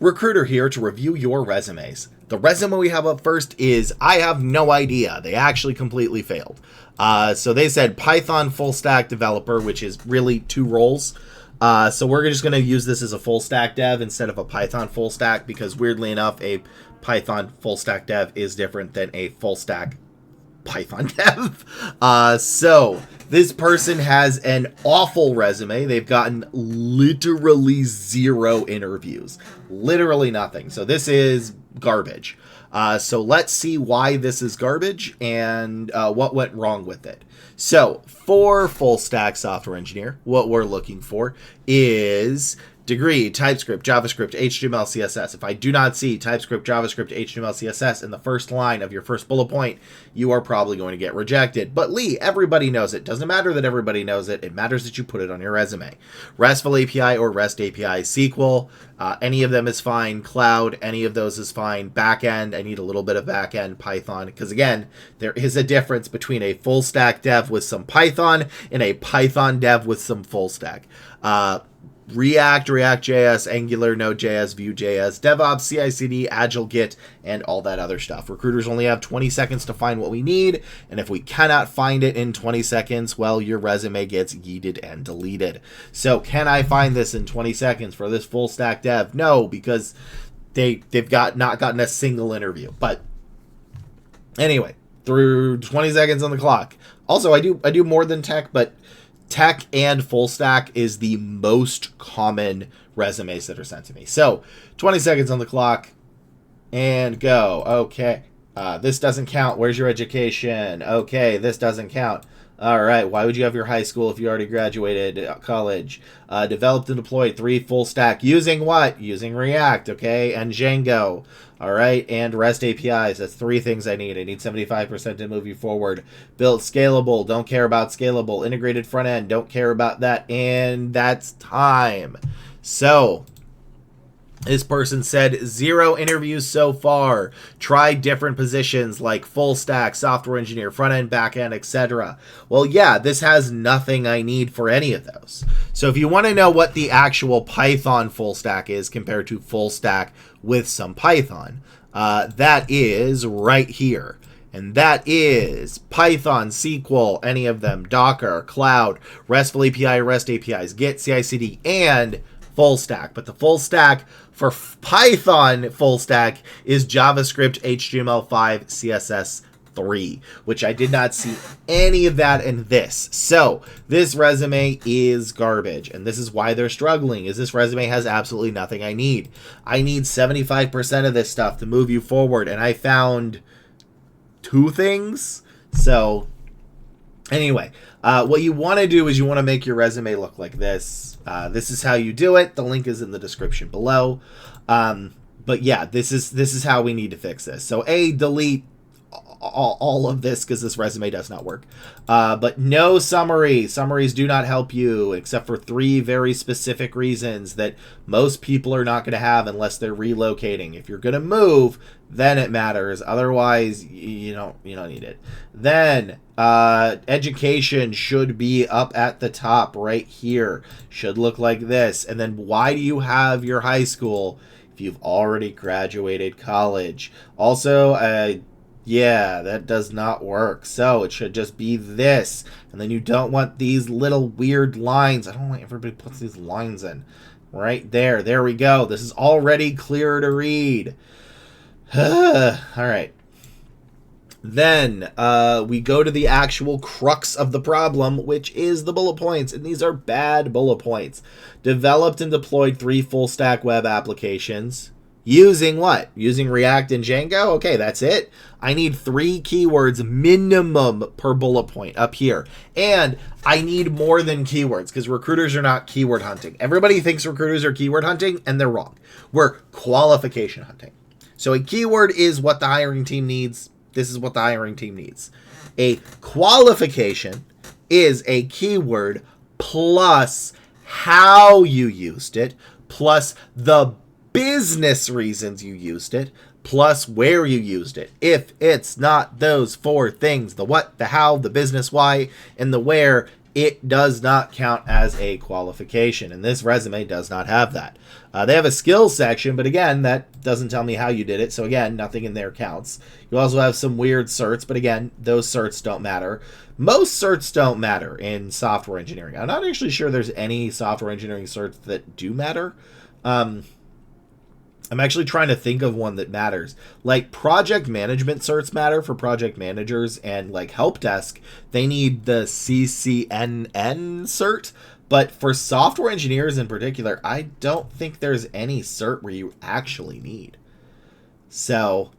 Recruiter here to review your resumes. The resume we have up first is I have no idea. They actually completely failed. So they said Python full stack developer, which is really 2 roles. So we're just going to use this as a full stack dev instead of a Python full stack because weirdly enough, a Python full stack dev is different than a full stack Python dev. So this person has an awful resume. They've gotten literally 0 interviews. Literally nothing. So this is garbage. So let's see why this is garbage and what went wrong with it. So for full stack software engineer, what we're looking for is degree, TypeScript, JavaScript, HTML, CSS. If I do not see TypeScript, JavaScript, HTML, CSS in the first line of your first bullet point, you are probably going to get rejected. But Lee, everybody knows it. Doesn't matter that everybody knows it. It matters that you put it on your resume. RESTful API or REST API, SQL, any of them is fine. Cloud, any of those is fine. Backend, I need a little bit of backend. Python, because again, there is a difference between a full stack dev with some Python and a Python dev with some full stack. React, React.js, Angular, Node.js, Vue.js, DevOps, CI/CD, Agile, Git, and all that other stuff. Recruiters only have 20 seconds to find what we need, and if we cannot find it in 20 seconds, well, your resume gets yeeted and deleted. So can I find this in 20 seconds for this full stack dev? No, because they've not gotten a single interview. But anyway, through 20 seconds on the clock. Also, I do more than tech, but tech and full stack is the most common resumes that are sent to me. So 20 seconds on the clock and go. Okay. This doesn't count. Where's your education? Okay. This doesn't count. All right. Why would you have your high school if you already graduated college? Developed and deployed 3 full stack using what? Using React. Okay. And Django. All right. And REST APIs. That's 3 things I need. I need 75% to move you forward. Built scalable. Don't care about scalable. Integrated front end. Don't care about that. And that's time. So this person said 0 interviews so far. Try different positions like full stack, software engineer, front end, back end, etc. Well, yeah, this has nothing I need for any of those. So if you want to know what the actual Python full stack is compared to full stack with some Python, that is right here. And that is Python, SQL, any of them, Docker, Cloud, RESTful API, REST APIs, Git, CI/CD, and full stack. But the full stack for Python full stack is JavaScript, HTML5, CSS3, which I did not see any of that in this. So this resume is garbage, and this is why they're struggling, is this resume has absolutely nothing I need. I need 75% of this stuff to move you forward, and I found 2 things. So anyway, what you want to do is you want to make your resume look like this. This is how you do it. The link is in the description below. But yeah, this is how we need to fix this. So delete all of this because this resume does not work. But no summary. Summaries do not help you except for 3 very specific reasons that most people are not going to have unless they're relocating. If you're going to move, then it matters. Otherwise, you don't need it. Then education should be up at the top right here. Should look like this. And then why do you have your high school if you've already graduated college? Also, yeah, that does not work. So it should just be this. And then you don't want these little weird lines. I don't want everybody puts these lines in. Right there. There we go. This is already clear to read. All right. Then we go to the actual crux of the problem, which is the bullet points. And these are bad bullet points. Developed and deployed 3 full stack web applications. Using what? Using React and Django? Okay, that's it. I need 3 keywords minimum per bullet point up here. And I need more than keywords because recruiters are not keyword hunting. Everybody thinks recruiters are keyword hunting, and they're wrong. We're qualification hunting. So a keyword is what the hiring team needs. This is what the hiring team needs. A qualification is a keyword plus how you used it, plus the business reasons you used it, plus where you used it. If it's not those 4 things, the what, the how, the business why, and the where, it does not count as a qualification, and this resume does not have that. They have a skills section, but again, that doesn't tell me how you did it, so again, nothing in there counts. You also have some weird certs, but again, those certs don't matter. Most certs don't matter in software engineering. I'm not actually sure there's any software engineering certs that do matter. I'm actually trying to think of one that matters. Like project management certs matter for project managers, and like help desk, they need the CCNN cert. But for software engineers in particular, I don't think there's any cert where you actually need. So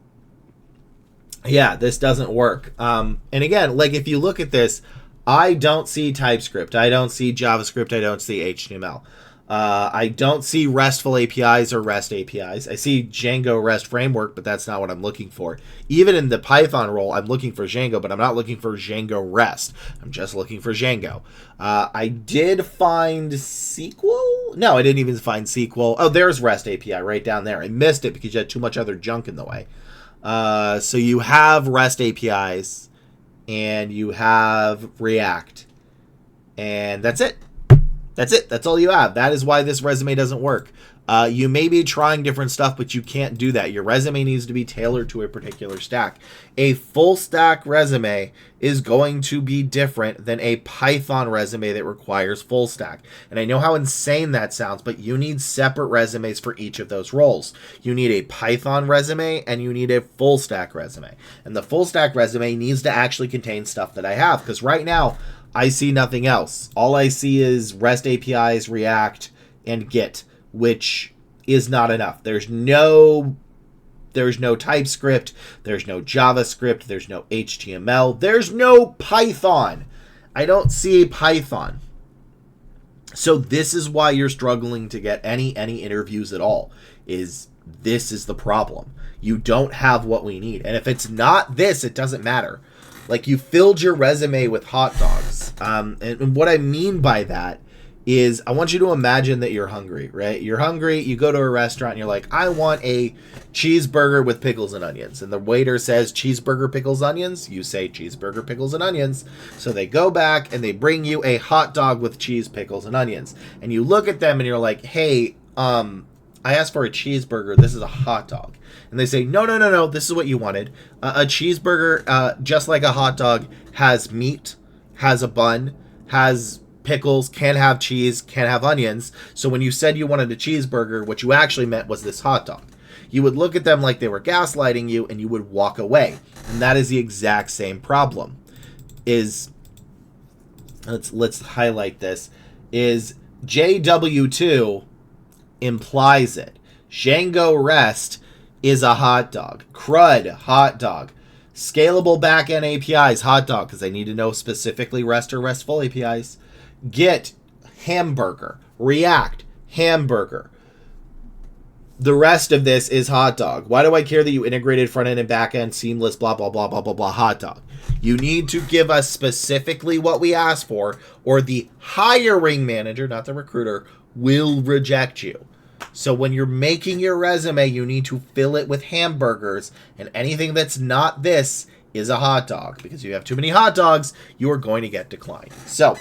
yeah, this doesn't work. And again, like if you look at this, I don't see TypeScript. I don't see JavaScript. I don't see HTML. I don't see RESTful APIs or REST APIs. I see Django REST framework, but that's not what I'm looking for. Even in the Python role, I'm looking for Django, but I'm not looking for Django REST. I'm just looking for Django. I did find SQL? No, I didn't even find SQL. Oh, there's REST API right down there. I missed it because you had too much other junk in the way. So you have REST APIs, and you have React, and that's it. That's it. That's all you have. That is why this resume doesn't work. You may be trying different stuff, but you can't do that. Your resume needs to be tailored to a particular stack. A full stack resume is going to be different than a Python resume that requires full stack. And I know how insane that sounds, but you need separate resumes for each of those roles. You need a Python resume and you need a full stack resume. And the full stack resume needs to actually contain stuff that I have, because right now I see nothing else. All I see is REST APIs, React, and Git, which is not enough. There's no TypeScript, there's no JavaScript, there's no HTML, there's no Python. I don't see Python. So this is why you're struggling to get any interviews at all. This is the problem. You don't have what we need. And if it's not this, it doesn't matter. Like, you filled your resume with hot dogs. And what I mean by that is I want you to imagine that you're hungry, right? You're hungry, you go to a restaurant, and you're like, I want a cheeseburger with pickles and onions. And the waiter says, cheeseburger, pickles, onions. You say, cheeseburger, pickles, and onions. So they go back, and they bring you a hot dog with cheese, pickles, and onions. And you look at them, and you're like, hey, I asked for a cheeseburger. This is a hot dog. And they say, no, this is what you wanted. A cheeseburger, just like a hot dog, has meat, has a bun, has pickles, can have cheese, can have onions. So when you said you wanted a cheeseburger, what you actually meant was this hot dog. You would look at them like they were gaslighting you, and you would walk away. And that is the exact same problem. Let's highlight this. Is JW2 implies it. Django REST is a hot dog. CRUD, hot dog. Scalable backend APIs, hot dog, because I need to know specifically REST or RESTful APIs. Git, hamburger. React, hamburger. The rest of this is hot dog. Why do I care that you integrated front end and back end, seamless, blah, blah, blah, blah, blah, blah, hot dog? You need to give us specifically what we asked for, or the hiring manager, not the recruiter, will reject you. So when you're making your resume, you need to fill it with hamburgers, and anything that's not this is a hot dog, because if you have too many hot dogs, you are going to get declined. So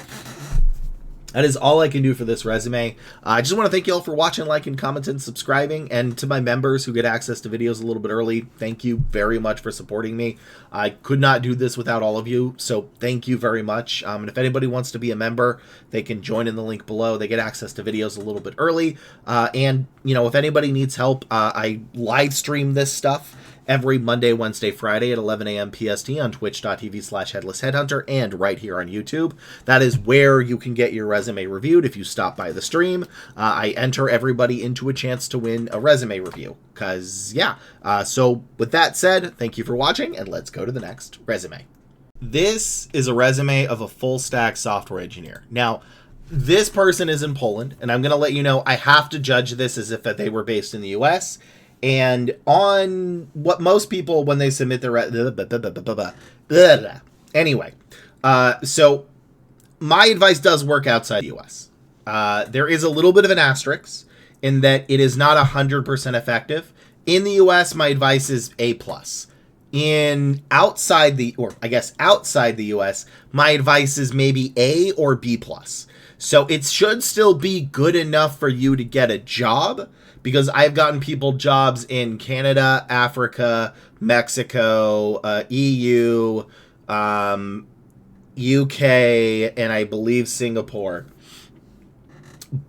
that is all I can do for this resume. I just want to thank you all for watching, liking, commenting, subscribing, and to my members who get access to videos a little bit early, thank you very much for supporting me. I could not do this without all of you, so thank you very much. And if anybody wants to be a member, they can join in the link below. They get access to videos a little bit early. And, you know, if anybody needs help, I live stream this stuff every Monday, Wednesday, Friday at 11 a.m. PST on twitch.tv/headlessheadhunter and right here on YouTube. That is where you can get your resume reviewed if you stop by the stream. I enter everybody into a chance to win a resume review. Because, yeah. So with that said, thank you for watching, and let's go to the next resume. This is a resume of a full stack software engineer. Now, this person is in Poland, and I'm going to let you know I have to judge this as if that they were based in the U.S., and on what most people, when they submit their... Anyway, so my advice does work outside the U.S. There is a little bit of an asterisk in that it is not 100% effective. In the U.S., my advice is A+. outside the US, my advice is maybe A or B plus. So it should still be good enough for you to get a job, because I've gotten people jobs in Canada, Africa, Mexico, EU, UK, and I believe Singapore.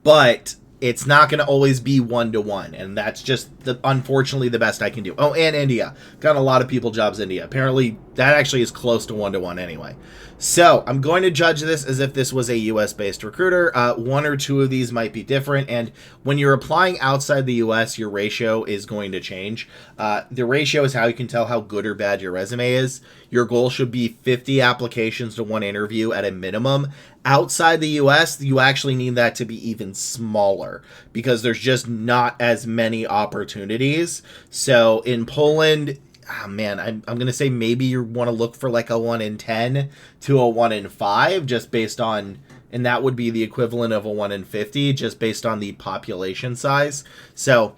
But it's not going to always be 1-to-1, and that's just unfortunately the best I can do. Oh, and India. Got a lot of people jobs in India. Apparently, that actually is close to 1-to-1 anyway. So, I'm going to judge this as if this was a US-based recruiter. One or two of these might be different, and when you're applying outside the US, your ratio is going to change. The ratio is how you can tell how good or bad your resume is. Your goal should be 50 applications to 1 interview at a minimum. Outside the US, you actually need that to be even smaller, because there's just not as many opportunities. So in Poland, I'm going to say maybe you want to look for like a 1 in 10 to a 1 in 5, just based on, and that would be the equivalent of a 1 in 50, just based on the population size. So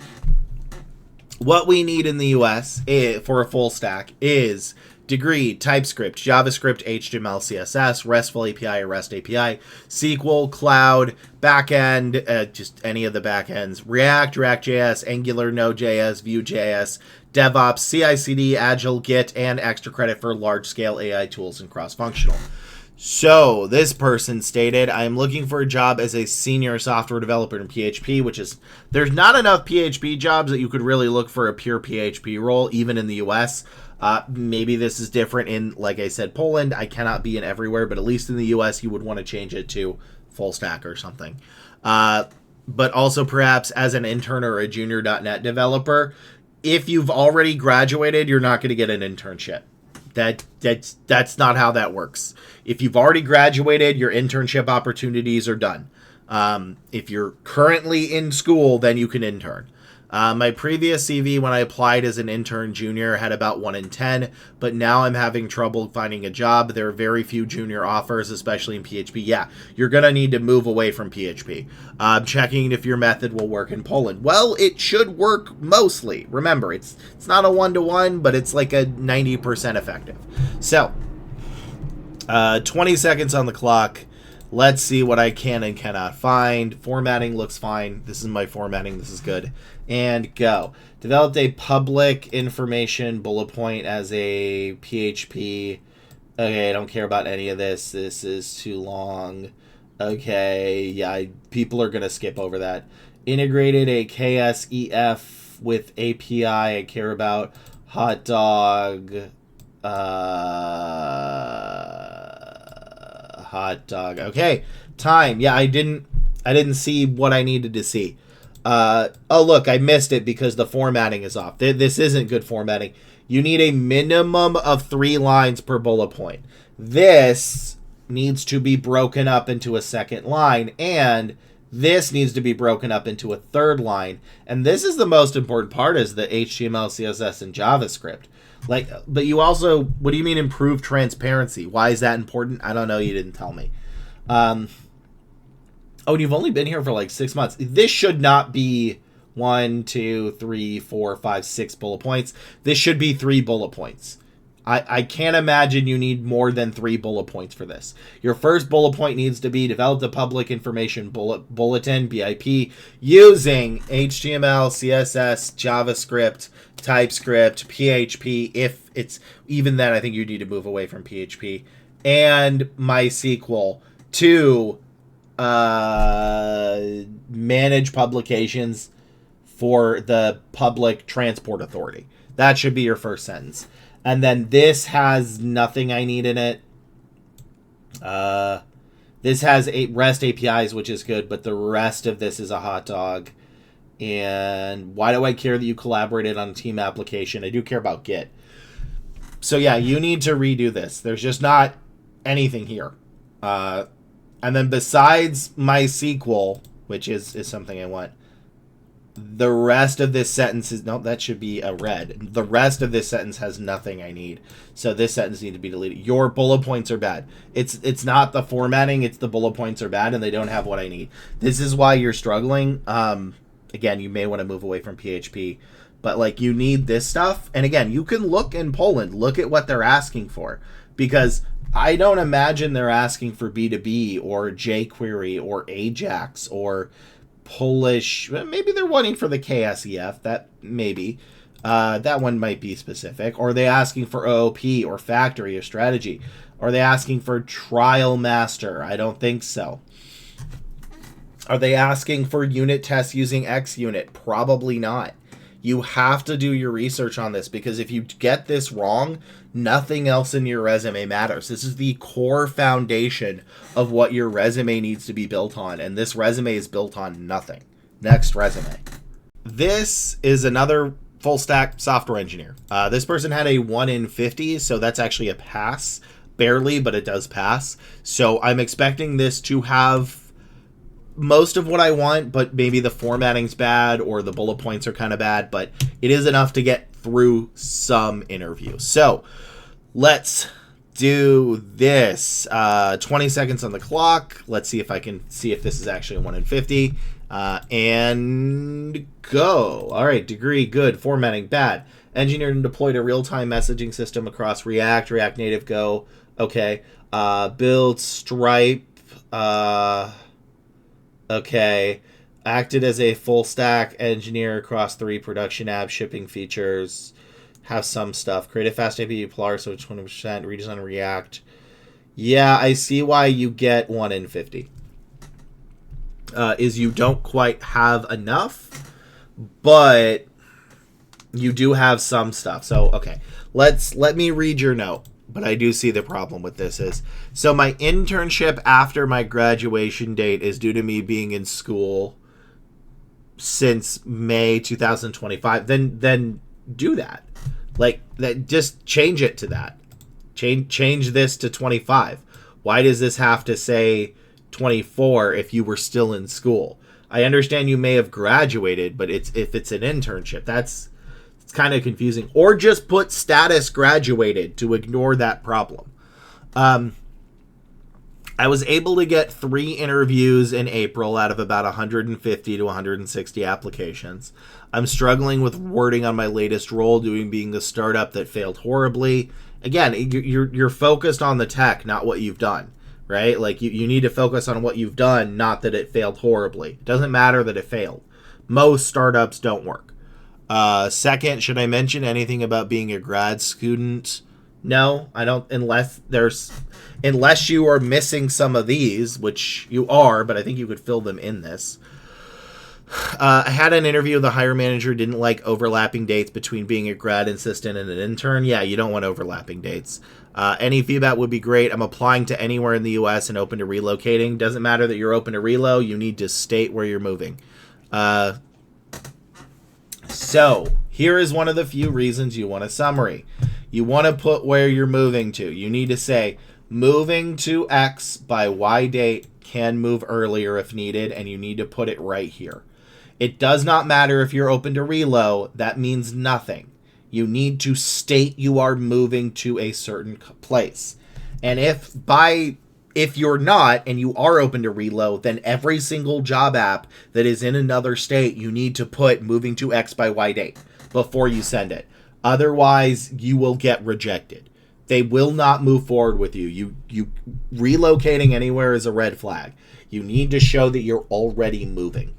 what we need in the US for a full stack is degree, TypeScript, JavaScript, HTML, CSS, RESTful API or REST API, SQL, Cloud, backend, just any of the backends, React, React.js, Angular, Node.js, Vue.js, DevOps, CI/CD, Agile, Git, and extra credit for large-scale AI tools and cross-functional. So this person stated, I'm looking for a job as a senior software developer in PHP, which is, there's not enough PHP jobs that you could really look for a pure PHP role, even in the US. Maybe this is different in, like I said, Poland. I cannot be in everywhere, but at least in the US, you would want to change it to full stack or something. But also perhaps as an intern or a junior .NET developer, if you've already graduated, you're not going to get an internship. That's not how that works. If you've already graduated, your internship opportunities are done. If you're currently in school, then you can intern. My previous CV when I applied as an intern junior had about 1 in 10, but now I'm having trouble finding a job. There are very few junior offers, especially in PHP. Yeah, you're going to need to move away from PHP. Checking if your method will work in Poland. Well, it should work mostly. Remember, it's not a 1-to-1, but it's like a 90% effective. So, 20 seconds on the clock. Let's see what I can and cannot find. Formatting looks fine. This is my formatting. This is good. And go. Developed a public information bullet point as a PHP. Okay, I don't care about any of this. This is too long. Okay, yeah, people are going to skip over that. Integrated a KSEF with API. I care about. Hot dog. Hot dog. Okay, time. Yeah, I didn't see what I needed to see. Oh, look, I missed it because the formatting is off. This isn't good formatting. You need a minimum of 3 lines per bullet point. This needs to be broken up into a second line, and this needs to be broken up into a third line. And this is the most important part, is the HTML, CSS, and JavaScript. But you also, what do you mean improve transparency? Why is that important? I don't know. You didn't tell me. Oh, and you've only been here for like 6 months. This should not be 1, 2, 3, 4, 5, 6 bullet points. This should be 3 bullet points. I can't imagine you need more than 3 bullet points for this. Your first bullet point needs to be develop the public information bulletin, BIP, using HTML, CSS, JavaScript, TypeScript, PHP. If it's even then, I think you need to move away from PHP, and MySQL to manage publications for the Public Transport Authority. That should be your first sentence. And then this has nothing I need in it. This has 8 REST APIs, which is good, but the rest of this is a hot dog. And why do I care that you collaborated on a team application? I do care about Git. So yeah, you need to redo this. There's just not anything here. And then besides MySQL, which is something I want, the rest of this sentence is, no, that should be a red. The rest of this sentence has nothing I need. So this sentence needs to be deleted. Your bullet points are bad. It's not the formatting, it's the bullet points are bad and they don't have what I need. This is why you're struggling. Again, you may want to move away from PHP. but like you need this stuff. And again, you can look in Poland, look at what they're asking for, because I don't imagine they're asking for B2B or jQuery or Ajax or Polish. Maybe they're wanting for the KSEF. That maybe that one might be specific. Or are they asking for OOP or factory or strategy? Are they asking for trial master? I don't think so. Are they asking for unit tests using XUnit? Probably not. You have to do your research on this, because if you get this wrong, nothing else in your resume matters. This is the core foundation of what your resume needs to be built on, and this resume is built on nothing. Next resume. This is another full stack software engineer. This person had a 1 in 50, so that's actually a pass. Barely, but it does pass. So I'm expecting this to have most of what I want, but maybe the formatting's bad or the bullet points are kind of bad, but it is enough to get through some interview. So let's do this. 20 seconds on the clock. Let's see if I can see if this is actually a 1 in 50. And go. All right, degree, good. Formatting, bad. Engineered and deployed a real-time messaging system across React, React Native, Go. Okay. Build Stripe. Okay. Acted as a full stack engineer across 3 production apps, shipping features. Have some stuff. Create a fast API Plar, so 20%. Redesign React. Yeah, I see why you get 1 in 50. Is you don't quite have enough, but you do have some stuff. So, okay. Let me read your note. But I do see the problem with this is, so my internship after my graduation date is due to me being in school since May 2025. Then do that. Like that, just change it to that. Change this to 25. Why does this have to say 24 if you were still in school? I understand you may have graduated, but if it's an internship, it's kind of confusing. Or just put status graduated to ignore that problem. I was able to get 3 interviews in April out of about 150 to 160 applications. I'm struggling with wording on my latest role, being a startup that failed horribly. Again, you're focused on the tech, not what you've done, right? Like you need to focus on what you've done, not that it failed horribly. It doesn't matter that it failed. Most startups don't work. Second, should I mention anything about being a grad student? No, I don't, unless you are missing some of these, which you are, but I think you could fill them in this. I had an interview with the hiring manager, didn't like overlapping dates between being a grad assistant and an intern. Yeah, you don't want overlapping dates. Any feedback would be great. I'm applying to anywhere in the U.S. and open to relocating. Doesn't matter that you're open to relo, you need to state where you're moving. So, here is one of the few reasons you want a summary. You want to put where you're moving to. You need to say, moving to X by Y date, can move earlier if needed, and you need to put it right here. It does not matter if you're open to relo. That means nothing. You need to state you are moving to a certain place. And if you're not and you are open to relo, then every single job app that is in another state, you need to put moving to X by Y date before you send it. Otherwise, you will get rejected. They will not move forward with you. You relocating anywhere is a red flag. You need to show that you're already moving.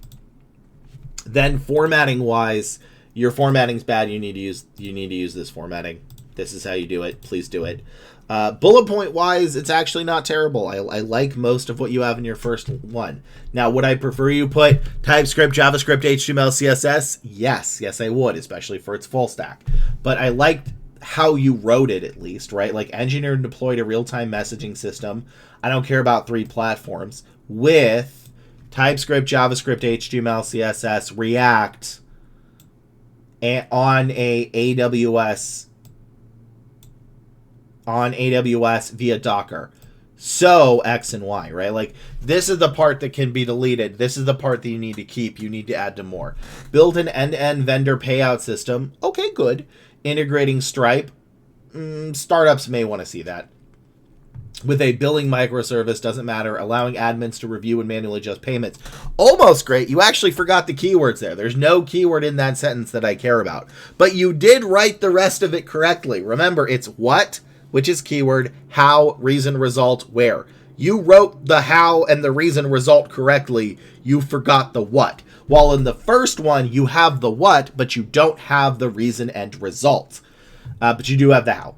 Then formatting wise, your formatting's bad. You need to use this formatting. This is how you do it. Please do it. Bullet point wise, it's actually not terrible. I like most of what you have in your first one. Now, would I prefer you put TypeScript, JavaScript, HTML, CSS? Yes, I would, especially for its full stack. But I liked how you wrote it, at least, right? Like engineered and deployed a real-time messaging system. I don't care about 3 platforms with TypeScript, JavaScript, HTML, CSS, React, and on AWS via Docker. So X and Y, right? Like this is the part that can be deleted. This is the part that you need to keep. You need to add to more. Build an end-to-end vendor payout system. Okay, good. Integrating Stripe. Startups may want to see that. with a billing microservice, doesn't matter, allowing admins to review and manually adjust payments. Almost great. You actually forgot the keywords there. There's no keyword in that sentence that I care about. But you did write the rest of it correctly. Remember, it's what, which is keyword, how, reason, result, where. You wrote the how and the reason, result correctly. You forgot the what. While in the first one, you have the what, but you don't have the reason and result. But you do have the how.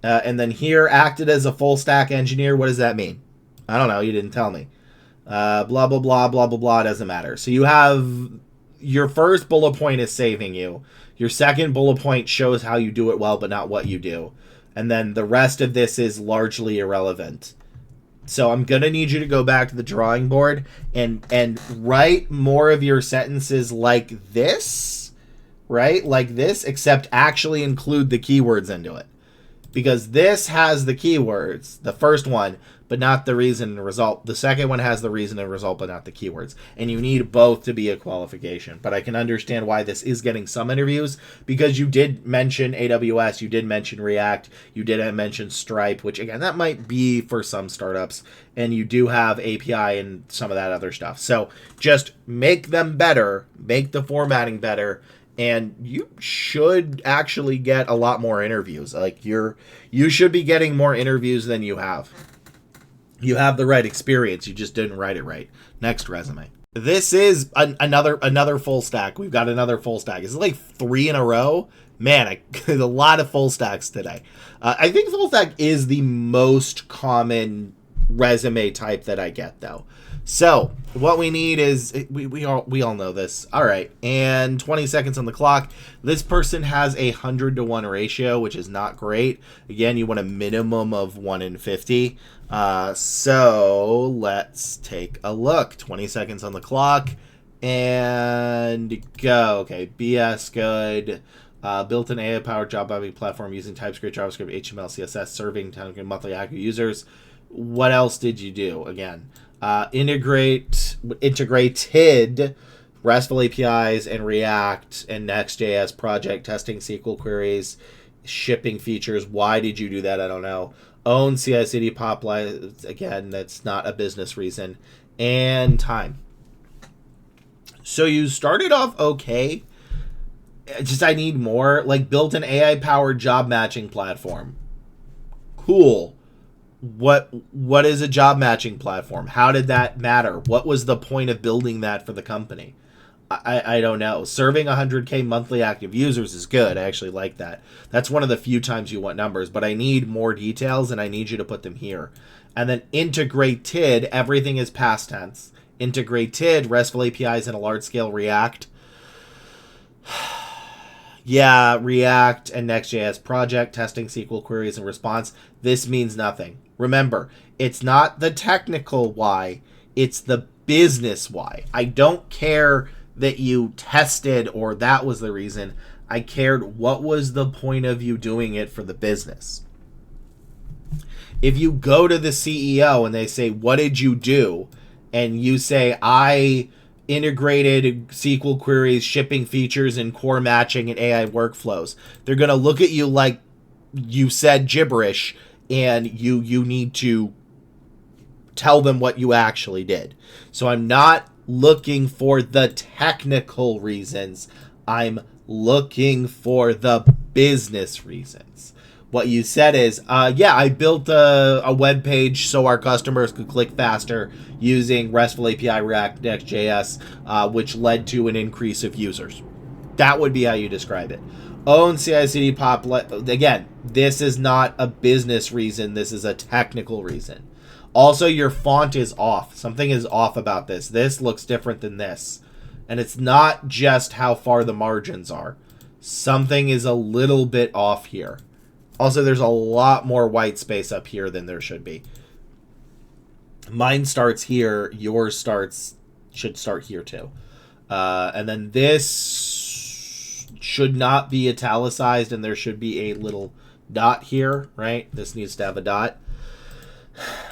And then here, acted as a full stack engineer. What does that mean? I don't know. You didn't tell me. Blah, blah, blah, blah, blah, blah. Doesn't matter. So you have your first bullet point is saving you. Your second bullet point shows how you do it well, but not what you do. And then the rest of this is largely irrelevant. So I'm going to need you to go back to the drawing board and write more of your sentences like this, right? Like this, except actually include the keywords into it. Because this has the keywords, the first one, but not the reason and result. The second one has the reason and result, but not the keywords. And you need both to be a qualification. But I can understand why this is getting some interviews, because you did mention AWS, you did mention React, you did mention Stripe, which again, that might be for some startups. And you do have API and some of that other stuff. So just make them better, make the formatting better, and you should actually get a lot more interviews. Like you should be getting more interviews than you have. You have the right experience. You just didn't write it right. Next resume. This is another full stack. We've got another full stack. Is it like 3 in a row? Man, a lot of full stacks today. I think full stack is the most common resume type that I get, though. So what we need is we all know this. All right, and 20 seconds on the clock. This person has a 100-to-1 ratio, which is not great. Again, you want a minimum of 1 in 50. So let's take a look. 20 seconds on the clock, and go. Okay, BS good. Built an AI-powered job bombing platform using TypeScript, JavaScript, HTML, CSS, serving monthly active users. What else did you do? Again, integrated RESTful APIs and React and Next.js project, testing SQL queries, shipping features. Why did you do that? I don't know. Own CI/CD pipelines. Again, that's not a business reason. And time. So you started off okay. Just I need more. Like, built an AI-powered job matching platform. Cool. What is a job matching platform? How did that matter? What was the point of building that for the company? I don't know. Serving 100K monthly active users is good. I actually like that. That's one of the few times you want numbers, but I need more details and I need you to put them here. And then integrated, everything is past tense. Integrated RESTful APIs and a large scale React. Yeah, React and Next.js project, testing SQL queries and response. This means nothing. Remember, it's not the technical why, it's the business why. I don't care that you tested or that was the reason. I cared what was the point of you doing it for the business. If you go to the CEO and they say, what did you do? And you say, I integrated SQL queries, shipping features, and core matching and AI workflows. They're going to look at you like you said gibberish, and you need to tell them what you actually did. So I'm not looking for the technical reasons. I'm looking for the business reasons. What you said is, yeah, I built a web page so our customers could click faster using RESTful API, React, Next.js, which led to an increase of users. That would be how you describe it. Own CI/CD again, this is not a business reason. This is a technical reason. Also, your font is off. Something is off about this. This looks different than this. And it's not just how far the margins are. Something is a little bit off here. Also, there's a lot more white space up here than there should be. Mine starts here. Yours should start here too. And then this should not be italicized, and there should be a little dot here, right? This needs to have a dot.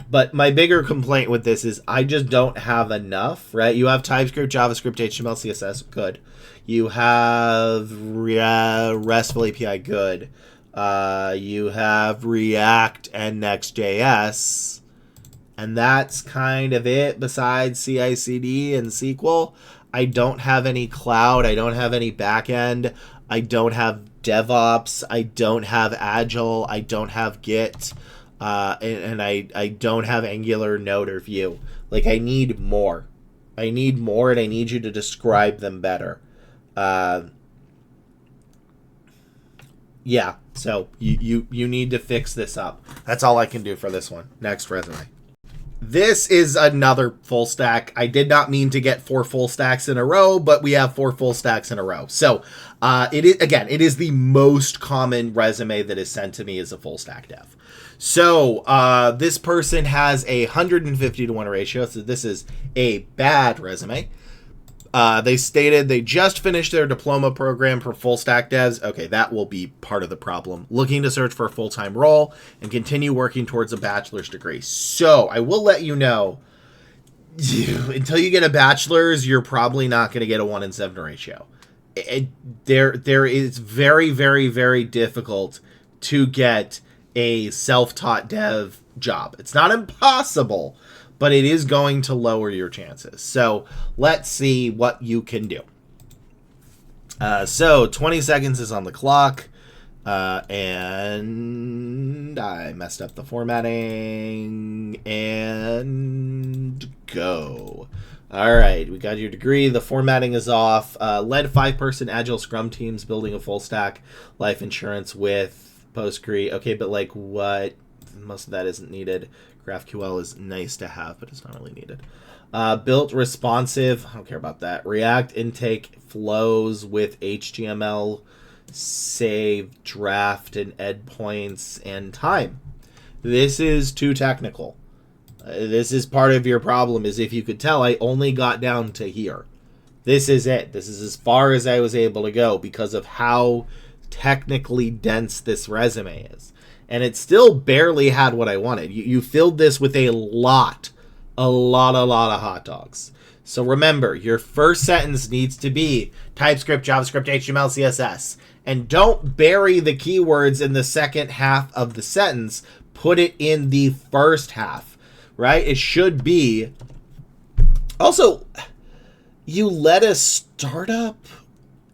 But my bigger complaint with this is I just don't have enough, right? You have TypeScript, JavaScript, HTML, CSS, good. You have RESTful API, good. You have React and Next.js. And that's kind of it besides CI/CD and SQL. I don't have any cloud. I don't have any backend. I don't have DevOps. I don't have Agile. I don't have Git. And I don't have Angular, Node, or Vue. Like, I need more. I need more, and I need you to describe them better. Yeah, so you need to fix this up. That's all I can do for this one. Next resume. This is another full stack. I did not mean to get 4 full stacks in a row, but we have 4 full stacks in a row. So it is the most common resume that is sent to me as a full stack dev. So this person has a 150 to 1 ratio. So this is a bad resume. They stated they just finished their diploma program for full stack devs. Okay, that will be part of the problem. Looking to search for a full-time role and continue working towards a bachelor's degree. So I will let you know, until you get a bachelor's, you're probably not going to get a 1 in 7 ratio. There is very, very, very difficult to get a self-taught dev job. It's not impossible, but it is going to lower your chances. So let's see what you can do. So 20 seconds is on the clock. And I messed up the formatting. And go. All right, we got your degree. The formatting is off. Led 5-person agile scrum teams building a full stack life insurance with Postgre. Okay, but like what? Most of that isn't needed. GraphQL is nice to have, but it's not really needed. Built responsive. I don't care about that. React intake flows with HTML, save, draft, and endpoints, and time. This is too technical. This is part of your problem, is if you could tell, I only got down to here. This is it. This is as far as I was able to go because of how technically dense this resume is. And it still barely had what I wanted. You filled this with a lot of hot dogs. So remember, your first sentence needs to be TypeScript, JavaScript, HTML, CSS. And don't bury the keywords in the second half of the sentence. Put it in the first half, right? It should be. Also, you led a startup.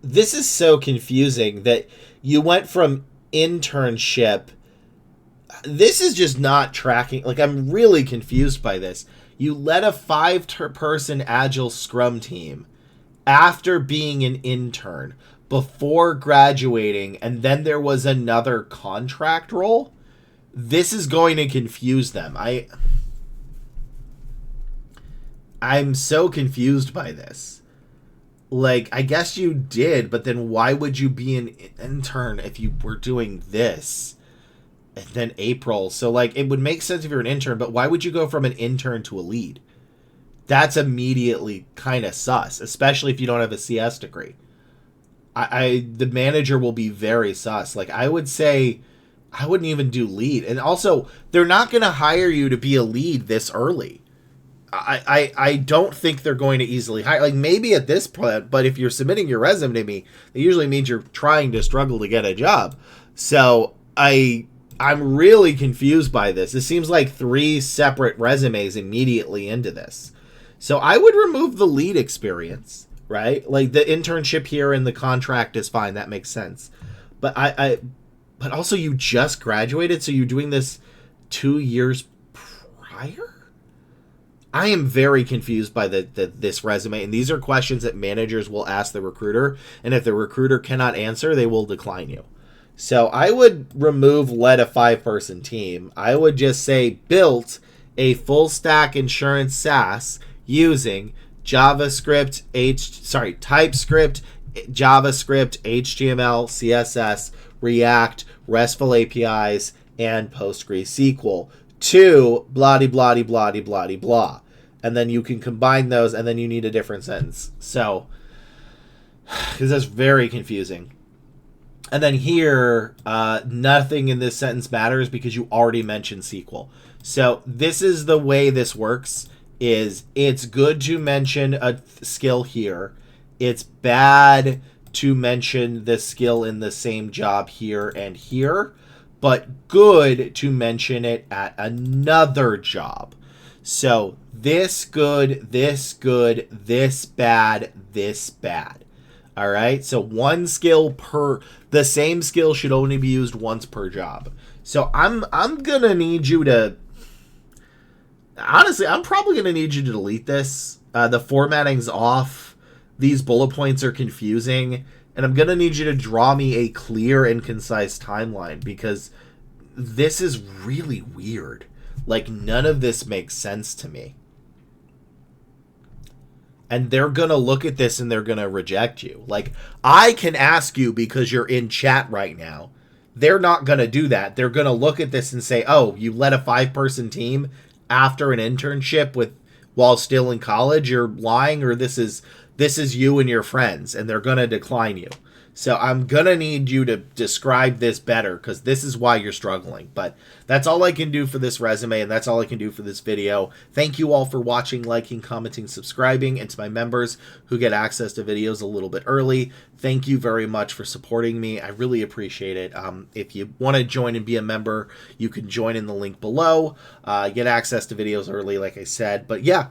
This is so confusing that you went from internship. This is just not tracking. Like, I'm really confused by this. You led a 5-person agile scrum team after being an intern before graduating, and then there was another contract role. This is going to confuse them. I'm so confused by this. Like, I guess you did, but then why would you be an intern if you were doing this? And then April. So, like, it would make sense if you're an intern, but why would you go from an intern to a lead? That's immediately kind of sus, especially if you don't have a CS degree. The manager will be very sus. Like, I would say I wouldn't even do lead. And also, they're not going to hire you to be a lead this early. I don't think they're going to easily hire. Like, maybe at this point, but if you're submitting your resume to me, it usually means you're trying to struggle to get a job. So, I'm really confused by this. It seems like 3 separate resumes immediately into this. So I would remove the lead experience, right? Like, the internship here and the contract is fine. That makes sense. But but also you just graduated, so you're doing this 2 years prior? I am very confused by this resume, and these are questions that managers will ask the recruiter, and if the recruiter cannot answer, they will decline you. So I would remove led a 5-person team. I would just say built a full stack insurance SaaS using TypeScript, JavaScript, HTML, CSS, React, RESTful APIs, and PostgreSQL to blah-de-blah-de-blah-de-blah-de-blah. And then you can combine those, and then you need a different sentence. So, because that's very confusing. And then here, nothing in this sentence matters because you already mentioned SQL. So this is the way this works, is it's good to mention a skill here. It's bad to mention the skill in the same job here and here, but good to mention it at another job. So this good, this good, this bad, this bad. All right. So one skill per, the same skill should only be used once per job. So I'm going to need you to, honestly, I'm probably going to need you to delete this. The formatting's off. These bullet points are confusing. And I'm going to need you to draw me a clear and concise timeline, because this is really weird. Like, none of this makes sense to me. And they're going to look at this and they're going to reject you. Like, I can ask you because you're in chat right now. They're not going to do that. They're going to look at this and say, oh, you led a 5-person team after an internship while still in college. You're lying, or this is you and your friends, and they're going to decline you. So I'm going to need you to describe this better, because this is why you're struggling. But that's all I can do for this resume, and that's all I can do for this video. Thank you all for watching, liking, commenting, subscribing, and to my members who get access to videos a little bit early, thank you very much for supporting me. I really appreciate it. If you want to join and be a member, you can join in the link below. Get access to videos early, like I said. But yeah,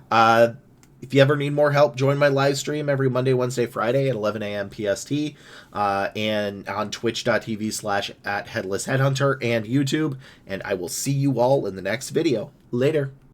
if you ever need more help, join my live stream every Monday, Wednesday, Friday at 11 a.m. PST, and on twitch.tv/@headlesshedhunter and YouTube. And I will see you all in the next video. Later.